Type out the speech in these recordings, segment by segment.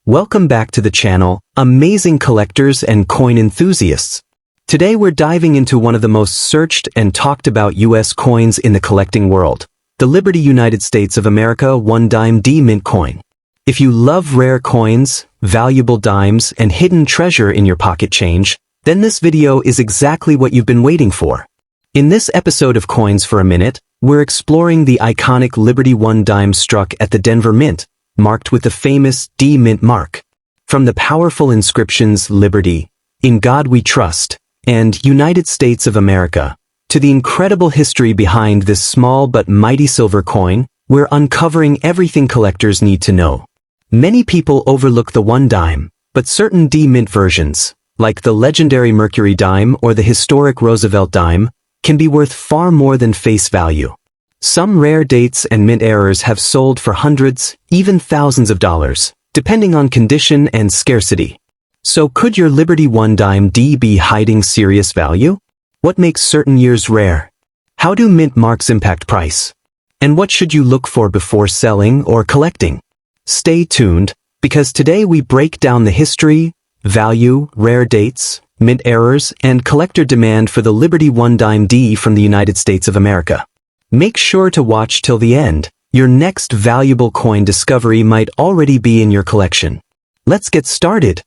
Welcome back to the channel, amazing collectors and coin enthusiasts. Today we're diving into one of the most searched and talked about US coins in the collecting world, the Liberty United States of America 1 dime D mint coin. If you love rare coins, valuable dimes, and hidden treasure in your pocket change, then this video is exactly what you've been waiting for. In this episode of Coins for a Minute, we're exploring the iconic Liberty 1 dime struck at the Denver Mint, marked with the famous D Mint mark. From the powerful inscriptions Liberty, In God We Trust, and United States of America, to the incredible history behind this small but mighty silver coin, we're uncovering everything collectors need to know. Many people overlook the 1 dime, but certain D Mint versions, like the legendary Mercury dime or the historic Roosevelt dime, can be worth far more than face value. Some rare dates and mint errors have sold for hundreds, even thousands of dollars, depending on condition and scarcity. So could your Liberty 1 dime D be hiding serious value? What makes certain years rare? How do mint marks impact price? And what should you look for before selling or collecting? Stay tuned, because today we break down the history, value, rare dates, mint errors, and collector demand for the Liberty 1 dime D from the United States of America. Make sure to watch till the end. Your next valuable coin discovery might already be in your collection. Let's get started.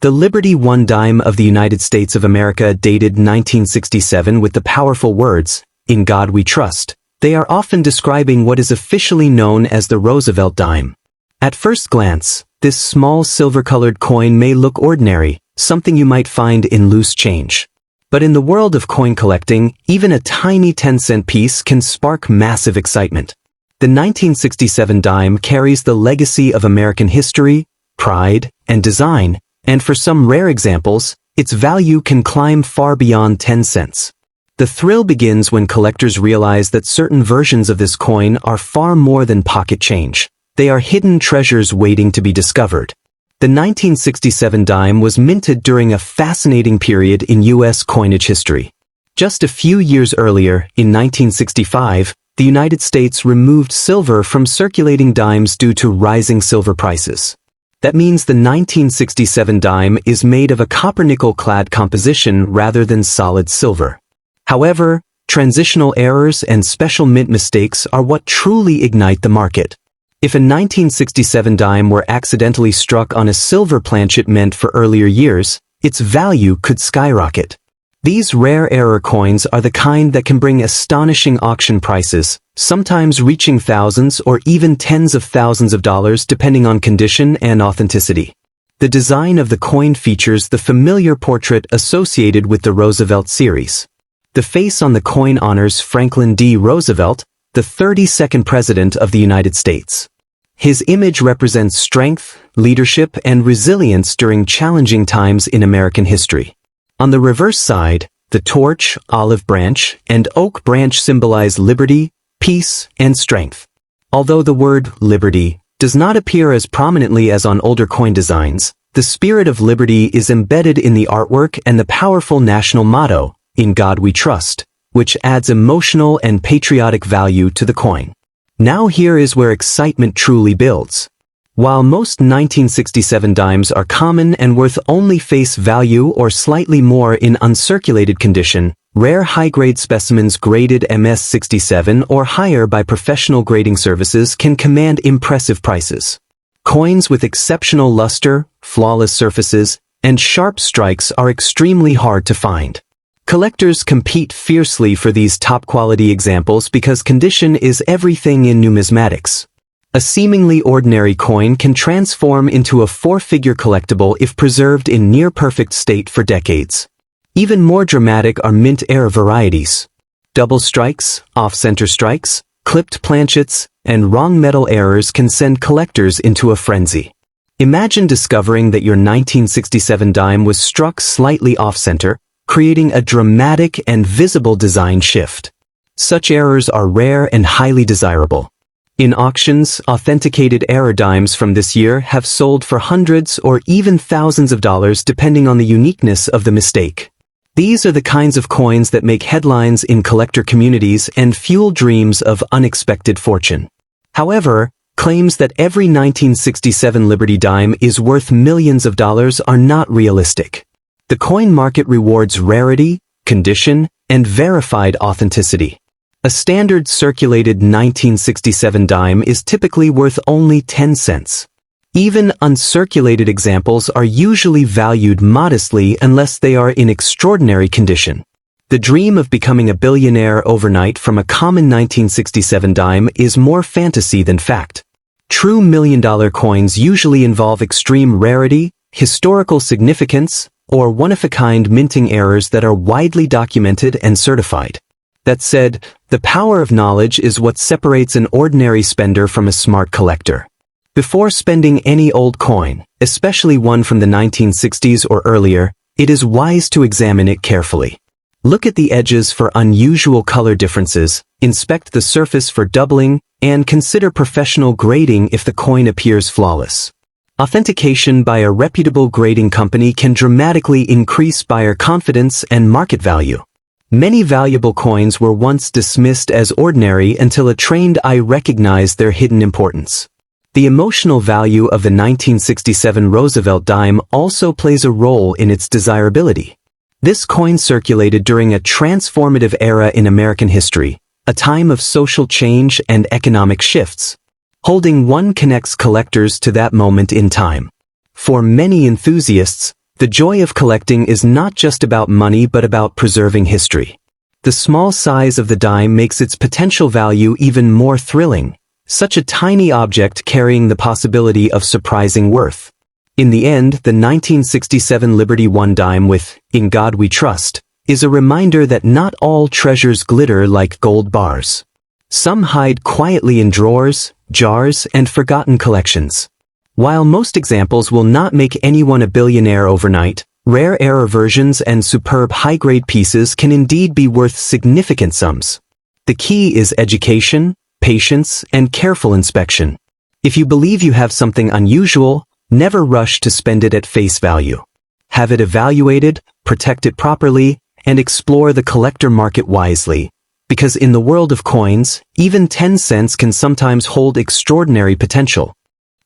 The Liberty 1 dime of the United States of America dated 1967 with the powerful words, "In God We Trust." They are often describing what is officially known as the Roosevelt dime. At first glance, this small silver-colored coin may look ordinary, something you might find in loose change. But in the world of coin collecting, even a tiny 10-cent piece can spark massive excitement. The 1967 dime carries the legacy of American history, pride, and design, and for some rare examples, its value can climb far beyond 10 cents. The thrill begins when collectors realize that certain versions of this coin are far more than pocket change. They are hidden treasures waiting to be discovered. The 1967 dime was minted during a fascinating period in U.S. coinage history. Just a few years earlier, in 1965, the United States removed silver from circulating dimes due to rising silver prices. That means the 1967 dime is made of a copper-nickel-clad composition rather than solid silver. However, transitional errors and special mint mistakes are what truly ignite the market. If a 1967 dime were accidentally struck on a silver planchet meant for earlier years, its value could skyrocket. These rare error coins are the kind that can bring astonishing auction prices, sometimes reaching thousands or even tens of thousands of dollars depending on condition and authenticity. The design of the coin features the familiar portrait associated with the Roosevelt series. The face on the coin honors Franklin D. Roosevelt, the 32nd President of the United States. His image represents strength, leadership, and resilience during challenging times in American history. On the reverse side, the torch, olive branch, and oak branch symbolize liberty, peace, and strength. Although the word liberty does not appear as prominently as on older coin designs, the spirit of liberty is embedded in the artwork and the powerful national motto, "In God We Trust," which adds emotional and patriotic value to the coin. Now here is where excitement truly builds. While most 1967 dimes are common and worth only face value or slightly more in uncirculated condition, rare high-grade specimens graded MS-67 or higher by professional grading services can command impressive prices. Coins with exceptional luster, flawless surfaces, and sharp strikes are extremely hard to find. Collectors compete fiercely for these top-quality examples because condition is everything in numismatics. A seemingly ordinary coin can transform into a four-figure collectible if preserved in near-perfect state for decades. Even more dramatic are mint error varieties. Double strikes, off-center strikes, clipped planchets, and wrong metal errors can send collectors into a frenzy. Imagine discovering that your 1967 dime was struck slightly off-center, creating a dramatic and visible design shift. Such errors are rare and highly desirable. In auctions, authenticated error dimes from this year have sold for hundreds or even thousands of dollars depending on the uniqueness of the mistake. These are the kinds of coins that make headlines in collector communities and fuel dreams of unexpected fortune. However, claims that every 1967 Liberty dime is worth millions of dollars are not realistic. The coin market rewards rarity, condition, and verified authenticity. A standard circulated 1967 dime is typically worth only 10 cents. Even uncirculated examples are usually valued modestly unless they are in extraordinary condition. The dream of becoming a billionaire overnight from a common 1967 dime is more fantasy than fact. True million-dollar coins usually involve extreme rarity, historical significance, or one-of-a-kind minting errors that are widely documented and certified. That said, the power of knowledge is what separates an ordinary spender from a smart collector. Before spending any old coin, especially one from the 1960s or earlier, it is wise to examine it carefully. Look at the edges for unusual color differences, inspect the surface for doubling, and consider professional grading if the coin appears flawless. Authentication by a reputable grading company can dramatically increase buyer confidence and market value. Many valuable coins were once dismissed as ordinary until a trained eye recognized their hidden importance. The emotional value of the 1967 Roosevelt dime also plays a role in its desirability. This coin circulated during a transformative era in American history, a time of social change and economic shifts. Holding one connects collectors to that moment in time. For many enthusiasts, the joy of collecting is not just about money but about preserving history. The small size of the dime makes its potential value even more thrilling, such a tiny object carrying the possibility of surprising worth. In the end, the 1967 Liberty One dime with "In God We Trust" is a reminder that not all treasures glitter like gold bars. Some hide quietly in drawers, jars, and forgotten collections. While most examples will not make anyone a billionaire overnight, rare error versions and superb high-grade pieces can indeed be worth significant sums. The key is education, patience, and careful inspection. If you believe you have something unusual, never rush to spend it at face value. Have it evaluated, protect it properly, and explore the collector market wisely. Because in the world of coins, even 10 cents can sometimes hold extraordinary potential.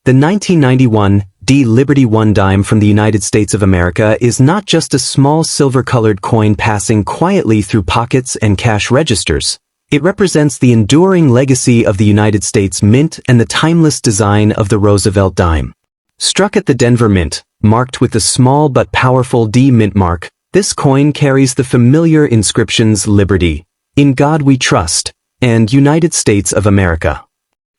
The 1991 Liberty One dime from the United States of America is not just a small silver-colored coin passing quietly through pockets and cash registers. It represents the enduring legacy of the United States Mint and the timeless design of the Roosevelt dime. Struck at the Denver Mint, marked with the small but powerful D mint mark, this coin carries the familiar inscriptions Liberty, In God We Trust, and United States of America.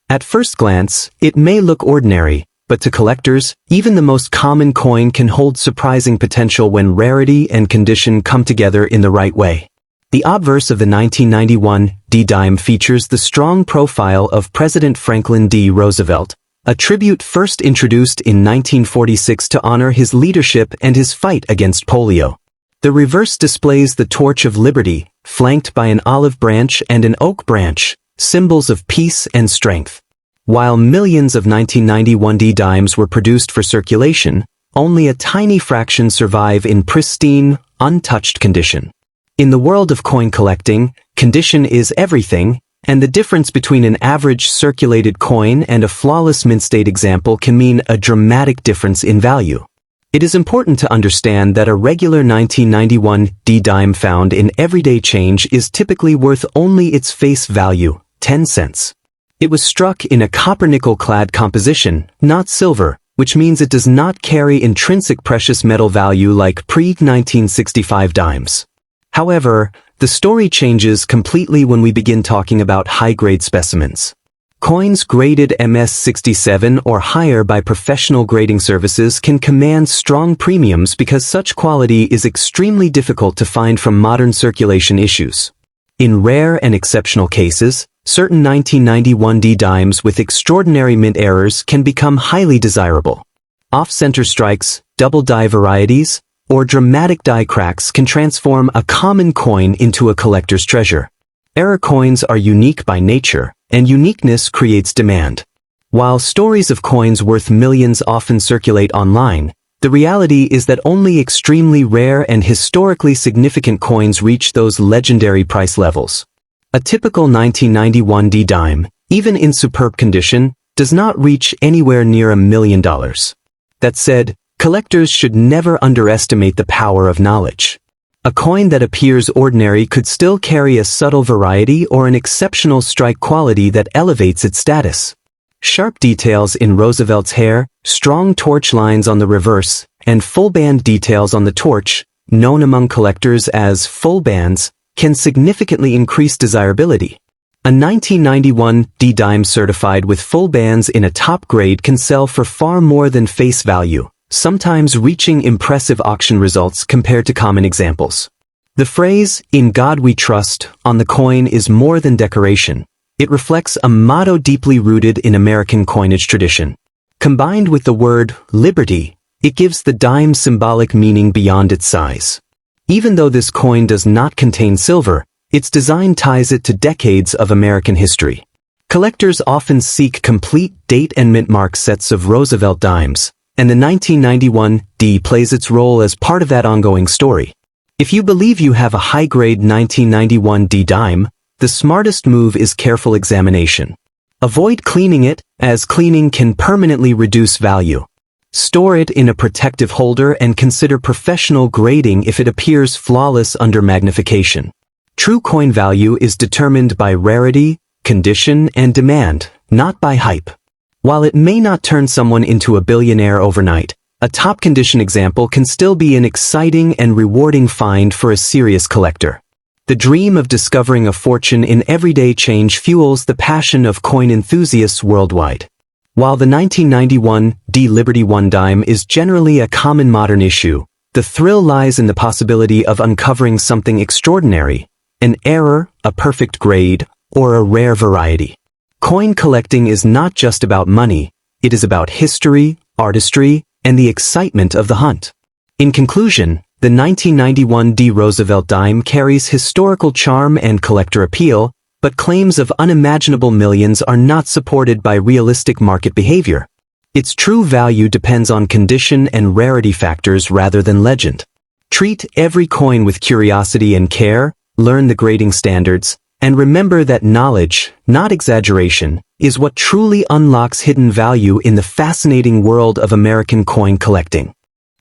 At first glance, it may look ordinary, but to collectors, even the most common coin can hold surprising potential when rarity and condition come together in the right way. The obverse of the 1991 D dime features the strong profile of President Franklin D. Roosevelt, a tribute first introduced in 1946 to honor his leadership and his fight against polio. The reverse displays the Torch of Liberty, flanked by an olive branch and an oak branch, symbols of peace and strength. While millions of 1991 D dimes were produced for circulation, only a tiny fraction survive in pristine, untouched condition. In the world of coin collecting, condition is everything, and the difference between an average circulated coin and a flawless mint state example can mean a dramatic difference in value. It is important to understand that a regular 1991 D dime found in everyday change is typically worth only its face value, 10 cents. It was struck in a copper-nickel-clad composition, not silver, which means it does not carry intrinsic precious metal value like pre-1965 dimes. However, the story changes completely when we begin talking about high-grade specimens. Coins graded MS-67 or higher by professional grading services can command strong premiums because such quality is extremely difficult to find from modern circulation issues. In rare and exceptional cases, certain 1991 D dimes with extraordinary mint errors can become highly desirable. Off-center strikes, double die varieties, or dramatic die cracks can transform a common coin into a collector's treasure. Error coins are unique by nature, and uniqueness creates demand. While stories of coins worth millions often circulate online, the reality is that only extremely rare and historically significant coins reach those legendary price levels. A typical 1991 D dime, even in superb condition, does not reach anywhere near $1 million. That said, collectors should never underestimate the power of knowledge. A coin that appears ordinary could still carry a subtle variety or an exceptional strike quality that elevates its status. Sharp details in Roosevelt's hair, strong torch lines on the reverse, and full band details on the torch, known among collectors as full bands, can significantly increase desirability. A 1991 D-dime certified with full bands in a top grade can sell for far more than face value, sometimes reaching impressive auction results compared to common examples. The phrase, "In God We Trust," on the coin is more than decoration. It reflects a motto deeply rooted in American coinage tradition. Combined with the word liberty, it gives the dime symbolic meaning beyond its size. Even though this coin does not contain silver, its design ties it to decades of American history. Collectors often seek complete date and mint mark sets of Roosevelt dimes, and the 1991 D plays its role as part of that ongoing story. If you believe you have a high-grade 1991 D dime, the smartest move is careful examination. Avoid cleaning it, as cleaning can permanently reduce value. Store it in a protective holder and consider professional grading if it appears flawless under magnification. True coin value is determined by rarity, condition, and demand, not by hype. While it may not turn someone into a billionaire overnight, a top-condition example can still be an exciting and rewarding find for a serious collector. The dream of discovering a fortune in everyday change fuels the passion of coin enthusiasts worldwide. While the 1991 D Liberty 1 dime is generally a common modern issue, the thrill lies in the possibility of uncovering something extraordinary, an error, a perfect grade, or a rare variety. Coin collecting is not just about money, it is about history, artistry, and the excitement of the hunt. In conclusion, the 1991 D Roosevelt dime carries historical charm and collector appeal, but claims of unimaginable millions are not supported by realistic market behavior. Its true value depends on condition and rarity factors rather than legend. Treat every coin with curiosity and care, learn the grading standards, and remember that knowledge, not exaggeration, is what truly unlocks hidden value in the fascinating world of American coin collecting.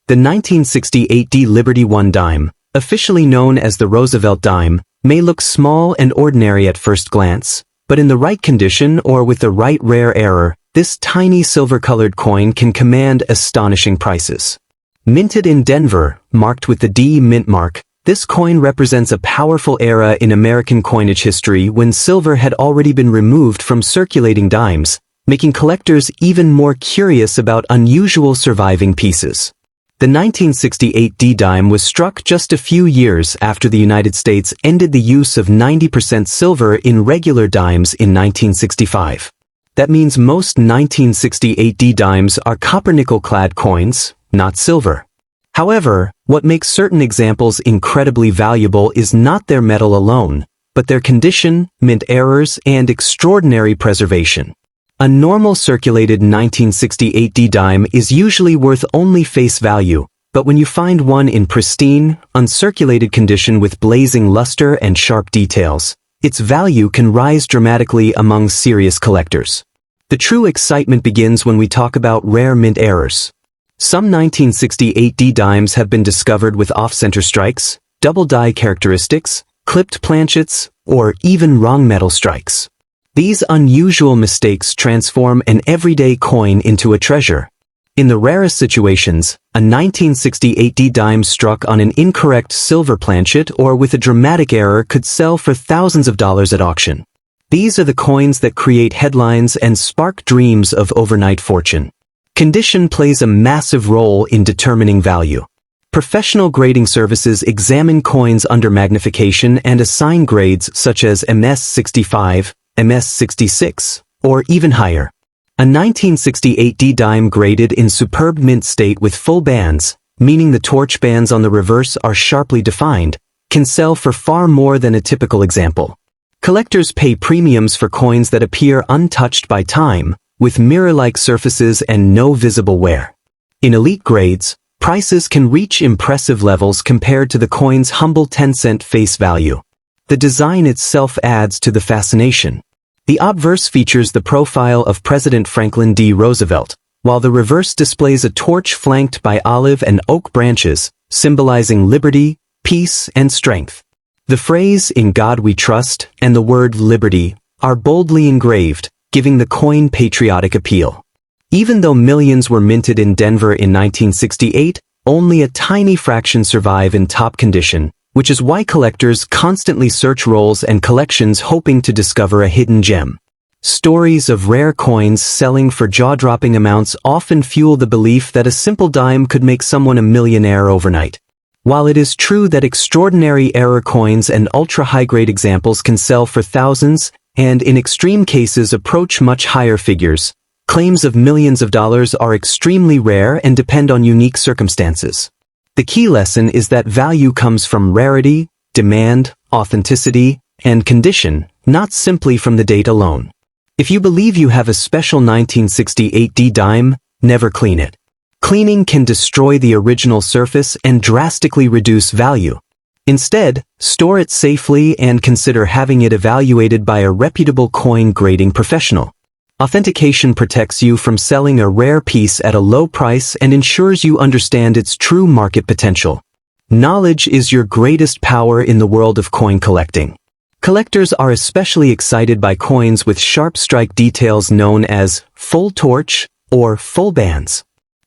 The 1968 D Liberty 1 dime, officially known as the Roosevelt dime, may look small and ordinary at first glance, but in the right condition or with the right rare error, this tiny silver-colored coin can command astonishing prices. Minted in Denver, marked with the D mint mark, this coin represents a powerful era in American coinage history when silver had already been removed from circulating dimes, making collectors even more curious about unusual surviving pieces. The 1968 D-dime was struck just a few years after the United States ended the use of 90% silver in regular dimes in 1965. That means most 1968 D-dimes are copper-nickel-clad coins, not silver. However, what makes certain examples incredibly valuable is not their metal alone, but their condition, mint errors, and extraordinary preservation. A normal circulated 1968 D-dime is usually worth only face value, but when you find one in pristine, uncirculated condition with blazing luster and sharp details, its value can rise dramatically among serious collectors. The true excitement begins when we talk about rare mint errors. Some 1968 D-dimes have been discovered with off-center strikes, double die characteristics, clipped planchets, or even wrong metal strikes. These unusual mistakes transform an everyday coin into a treasure. In the rarest situations, a 1968 D-dime struck on an incorrect silver planchet or with a dramatic error could sell for thousands of dollars at auction. These are the coins that create headlines and spark dreams of overnight fortune. Condition plays a massive role in determining value. Professional grading services examine coins under magnification and assign grades such as MS65, MS66, or even higher. A 1968 D-dime graded in superb mint state with full bands, meaning the torch bands on the reverse are sharply defined, can sell for far more than a typical example. Collectors pay premiums for coins that appear untouched by time, with mirror-like surfaces and no visible wear. In elite grades, prices can reach impressive levels compared to the coin's humble 10-cent face value. The design itself adds to the fascination. The obverse features the profile of President Franklin D. Roosevelt, while the reverse displays a torch flanked by olive and oak branches, symbolizing liberty, peace, and strength. The phrase, "In God We Trust," and the word liberty are boldly engraved, giving the coin patriotic appeal. Even though millions were minted in Denver in 1968, only a tiny fraction survive in top condition, which is why collectors constantly search rolls and collections hoping to discover a hidden gem. Stories of rare coins selling for jaw-dropping amounts often fuel the belief that a simple dime could make someone a millionaire overnight. While it is true that extraordinary error coins and ultra-high-grade examples can sell for thousands, and in extreme cases approach much higher figures, claims of millions of dollars are extremely rare and depend on unique circumstances. The key lesson is that value comes from rarity, demand, authenticity, and condition, not simply from the date alone. If you believe you have a special 1968 D dime, never clean it. Cleaning can destroy the original surface and drastically reduce value. Instead, store it safely and consider having it evaluated by a reputable coin grading professional. Authentication protects you from selling a rare piece at a low price and ensures you understand its true market potential. Knowledge is your greatest power in the world of coin collecting. Collectors are especially excited by coins with sharp strike details known as full torch or full bands.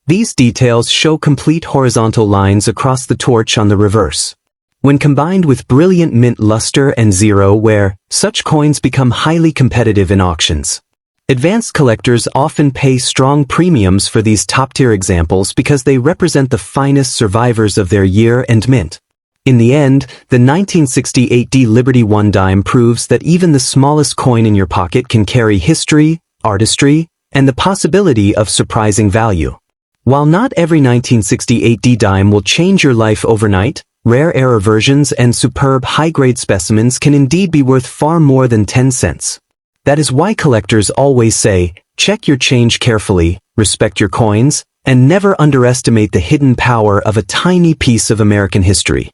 These details show complete horizontal lines across the torch on the reverse. When combined with brilliant mint luster and zero wear, such coins become highly competitive in auctions. Advanced collectors often pay strong premiums for these top-tier examples because they represent the finest survivors of their year and mint. In the end, the 1968 D Liberty 1 dime proves that even the smallest coin in your pocket can carry history, artistry, and the possibility of surprising value. While not every 1968 D dime will change your life overnight, rare error versions and superb high-grade specimens can indeed be worth far more than 10 cents. That is why collectors always say, check your change carefully, respect your coins, and never underestimate the hidden power of a tiny piece of American history.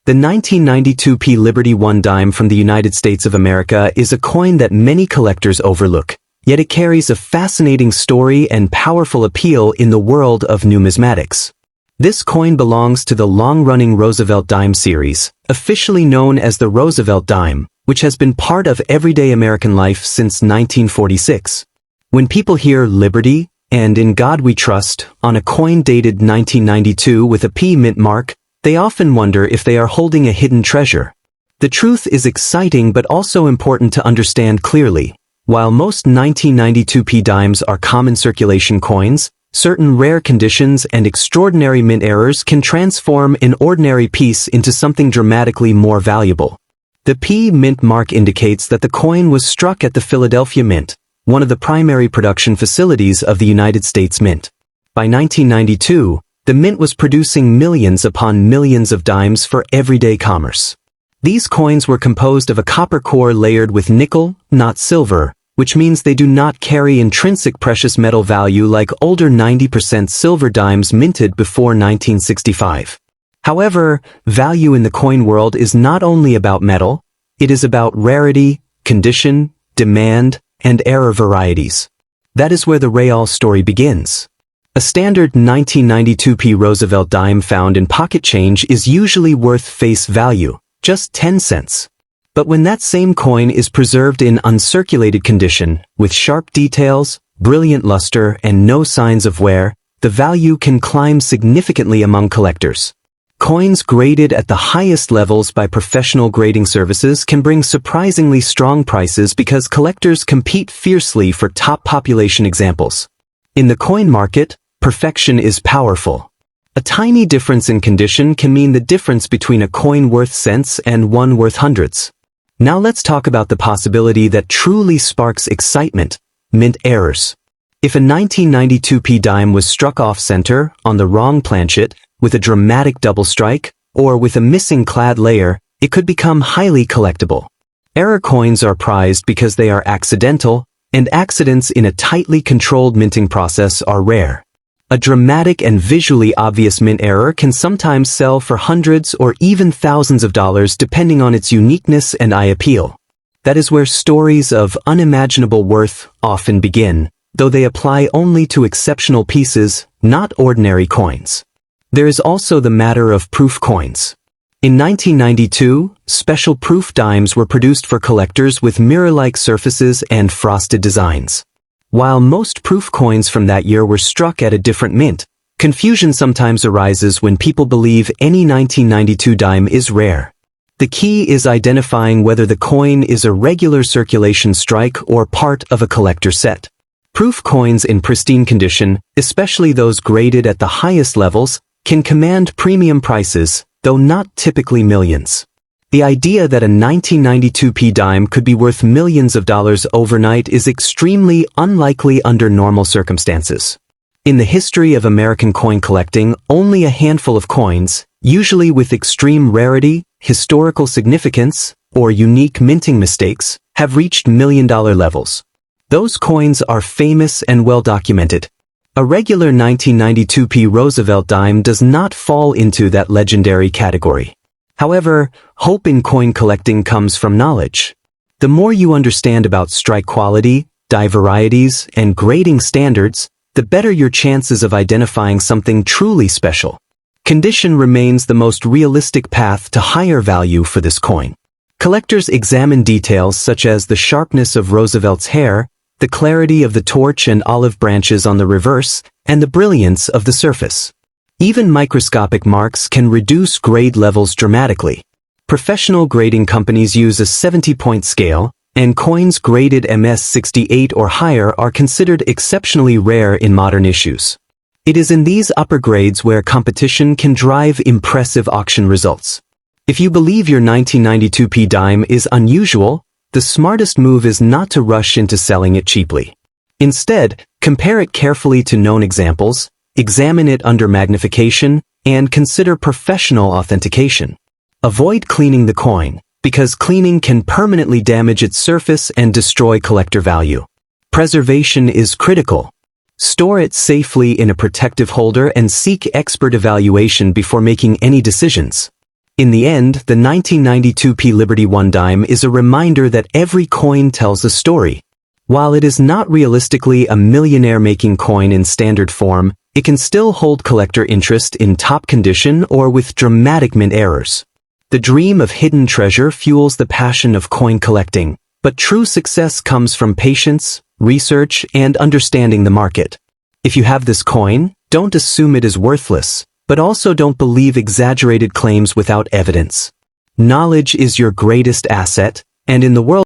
The 1992 P Liberty 1 dime from the United States of America is a coin that many collectors overlook, yet it carries a fascinating story and powerful appeal in the world of numismatics. This coin belongs to the long-running Roosevelt dime series, officially known as the Roosevelt dime, which has been part of everyday American life since 1946. When people hear Liberty and In God We Trust on a coin dated 1992 with a P mint mark, they often wonder if they are holding a hidden treasure. The truth is exciting but also important to understand clearly. While most 1992 P dimes are common circulation coins, certain rare conditions and extraordinary mint errors can transform an ordinary piece into something dramatically more valuable. The P mint mark indicates that the coin was struck at the Philadelphia Mint, one of the primary production facilities of the United States Mint. By 1992, the Mint was producing millions upon millions of dimes for everyday commerce. These coins were composed of a copper core layered with nickel, not silver, which means they do not carry intrinsic precious metal value like older 90% silver dimes minted before 1965. However, value in the coin world is not only about metal, it is about rarity, condition, demand, and error varieties. That is where the real story begins. A standard 1992 P Roosevelt dime found in pocket change is usually worth face value, just 10 cents. But when that same coin is preserved in uncirculated condition, with sharp details, brilliant luster, and no signs of wear, the value can climb significantly among collectors. Coins graded at the highest levels by professional grading services can bring surprisingly strong prices because collectors compete fiercely for top population examples. In the coin market, perfection is powerful. A tiny difference in condition can mean the difference between a coin worth cents and one worth hundreds. Now let's talk about the possibility that truly sparks excitement: mint errors. If a 1992 P dime was struck off-center, on the wrong planchet, with a dramatic double strike, or with a missing clad layer, it could become highly collectible. Error coins are prized because they are accidental, and accidents in a tightly controlled minting process are rare. A dramatic and visually obvious mint error can sometimes sell for hundreds or even thousands of dollars depending on its uniqueness and eye appeal. That is where stories of unimaginable worth often begin, though they apply only to exceptional pieces, not ordinary coins. There is also the matter of proof coins. In 1992, special proof dimes were produced for collectors with mirror-like surfaces and frosted designs. While most proof coins from that year were struck at a different mint, confusion sometimes arises when people believe any 1992 dime is rare. The key is identifying whether the coin is a regular circulation strike or part of a collector set. Proof coins in pristine condition, especially those graded at the highest levels, can command premium prices, though not typically millions. The idea that a 1992p dime could be worth millions of dollars overnight is extremely unlikely under normal circumstances. In the history of American coin collecting, only a handful of coins, usually with extreme rarity, historical significance, or unique minting mistakes, have reached million-dollar levels. Those coins are famous and well documented. A regular 1992p Roosevelt dime does not fall into that legendary category. However, hope in coin collecting comes from knowledge. The more you understand about strike quality, die varieties, and grading standards, the better your chances of identifying something truly special. Condition remains the most realistic path to higher value for this coin. Collectors examine details such as the sharpness of Roosevelt's hair, the clarity of the torch and olive branches on the reverse, and the brilliance of the surface. Even microscopic marks can reduce grade levels dramatically. Professional grading companies use a 70-point scale, and coins graded MS-68 or higher are considered exceptionally rare in modern issues. It is in these upper grades where competition can drive impressive auction results. If you believe your 1992p dime is unusual, the smartest move is not to rush into selling it cheaply. Instead, compare it carefully to known examples, examine it under magnification, and consider professional authentication. Avoid cleaning the coin, because cleaning can permanently damage its surface and destroy collector value. Preservation is critical. Store it safely in a protective holder and seek expert evaluation before making any decisions. In the end, the 1992p Liberty One dime is a reminder that every coin tells a story. While it is not realistically a millionaire-making coin in standard form, it can still hold collector interest in top condition or with dramatic mint errors. The dream of hidden treasure fuels the passion of coin collecting, but true success comes from patience, research, and understanding the market. If you have this coin, don't assume it is worthless, but also don't believe exaggerated claims without evidence. Knowledge is your greatest asset, and in the world